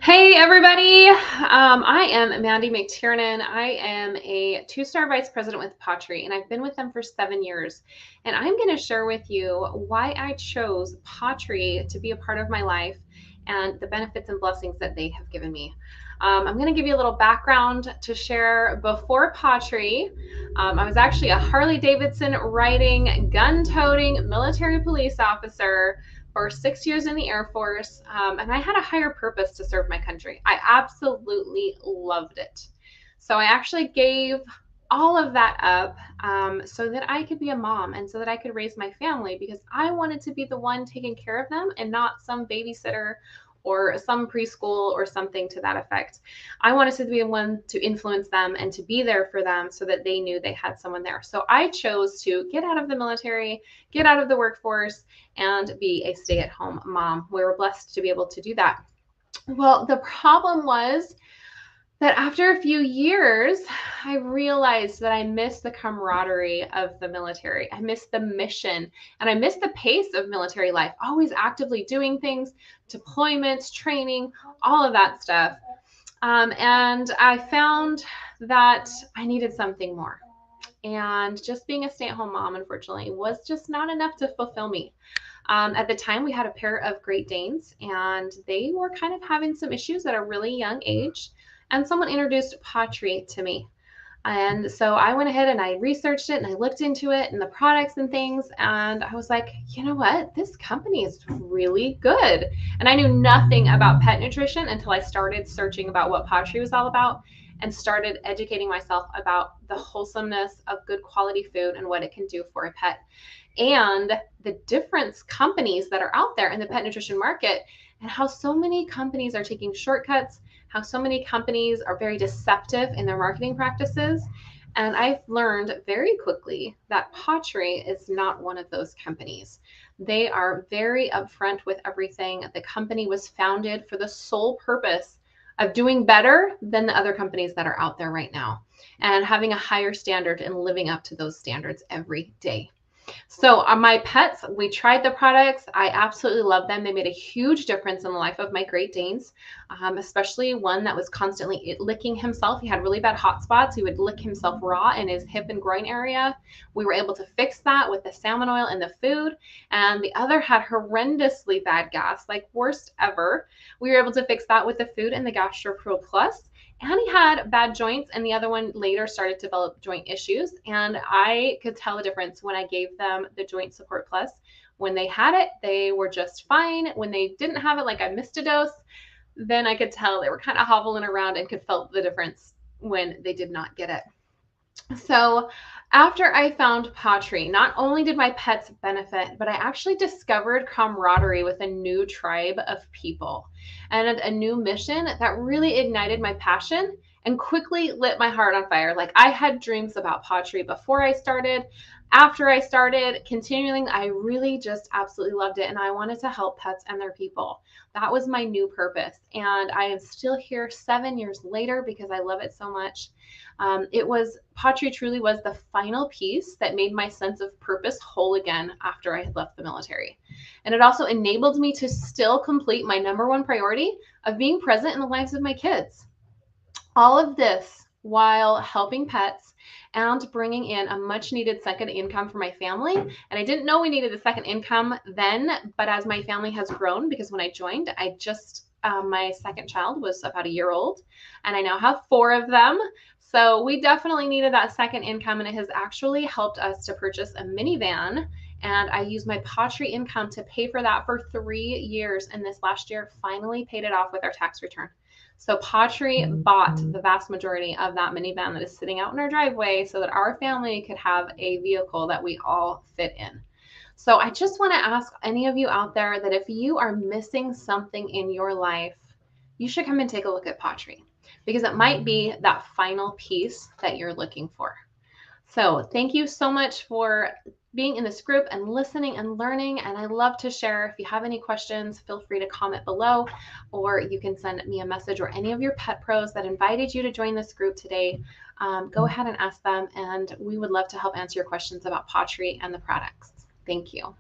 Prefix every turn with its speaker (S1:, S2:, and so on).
S1: Hey everybody, I am Mandy McT. I am a 2-star vice president with pawTree, and I've been with them for 7 years. And I'm going to share with you why I chose pawTree to be a part of my life and the benefits and blessings that they have given me. I'm going to give you a little background to share. Before pawTree, I was actually a Harley Davidson riding, gun-toting military police officer for 6 years in the Air Force, and I had a higher purpose to serve my country. I absolutely loved it. So I actually gave all of that up so that I could be a mom and so that I could raise my family, because I wanted to be the one taking care of them and not some babysitter or some preschool or something to that effect. I wanted to be the one to influence them and to be there for them so that they knew they had someone there. So I chose to get out of the military, get out of the workforce, and be a stay-at-home mom. We were blessed to be able to do that. Well, the problem was that after a few years, I realized that I missed the camaraderie of the military. I missed the mission, and I missed the pace of military life, always actively doing things, deployments, training, all of that stuff. And I found that I needed something more. And just being a stay-at-home mom, unfortunately, was just not enough to fulfill me. At the time, we had a pair of Great Danes, and they were kind of having some issues at a really young age. And someone introduced pawTree to me. And so I went ahead and I researched it and I looked into it and the products and things. And I was like, you know what? This company is really good. And I knew nothing about pet nutrition until I started searching about what pawTree was all about and started educating myself about the wholesomeness of good quality food and what it can do for a pet, and the different companies that are out there in the pet nutrition market, and how so many companies are taking shortcuts, how so many companies are very deceptive in their marketing practices. And I've learned very quickly that pawTree is not one of those companies. They are very upfront with everything. The company was founded for the sole purpose of doing better than the other companies that are out there right now, and having a higher standard and living up to those standards every day. So my pets, we tried the products. I absolutely love them. They made a huge difference in the life of my Great Danes, especially one that was constantly licking himself. He had really bad hot spots. He would lick himself raw in his hip and groin area. We were able to fix that with the salmon oil in the food. And the other had horrendously bad gas, like worst ever. We were able to fix that with the food and the GastroPro Plus. And he had bad joints, and the other one later started to develop joint issues. And I could tell a difference when I gave them the Joint Support Plus. When they had it, they were just fine. When they didn't have it, like I missed a dose, then I could tell they were kind of hobbling around and could felt the difference when they did not get it. So after I found pawTree, not only did my pets benefit, but I actually discovered camaraderie with a new tribe of people and a new mission that really ignited my passion and quickly lit my heart on fire. Like, I had dreams about pawTree before I started. After I started continuing, I really just absolutely loved it, and I wanted to help pets and their people. That was my new purpose, and I am still here 7 years later because I love it so much. pawTree truly was the final piece that made my sense of purpose whole again after I had left the military. And it also enabled me to still complete my number one priority of being present in the lives of my kids. All of this while helping pets and bringing in a much needed second income for my family. And I didn't know we needed a second income then, but as my family has grown, because when I joined, my second child was about a year old, and I now have 4 of them. So we definitely needed that second income, and it has actually helped us to purchase a minivan. And I used my pawTree income to pay for that for 3 years. And this last year finally paid it off with our tax return. So pawTree bought the vast majority of that minivan that is sitting out in our driveway so that our family could have a vehicle that we all fit in. So I just want to ask any of you out there that if you are missing something in your life, you should come and take a look at pawTree, because it might be that final piece that you're looking for. So thank you so much for being in this group and listening and learning. And I love to share. If you have any questions, feel free to comment below, or you can send me a message, or any of your pet pros that invited you to join this group today. Go ahead and ask them, and we would love to help answer your questions about pawTree and the products. Thank you.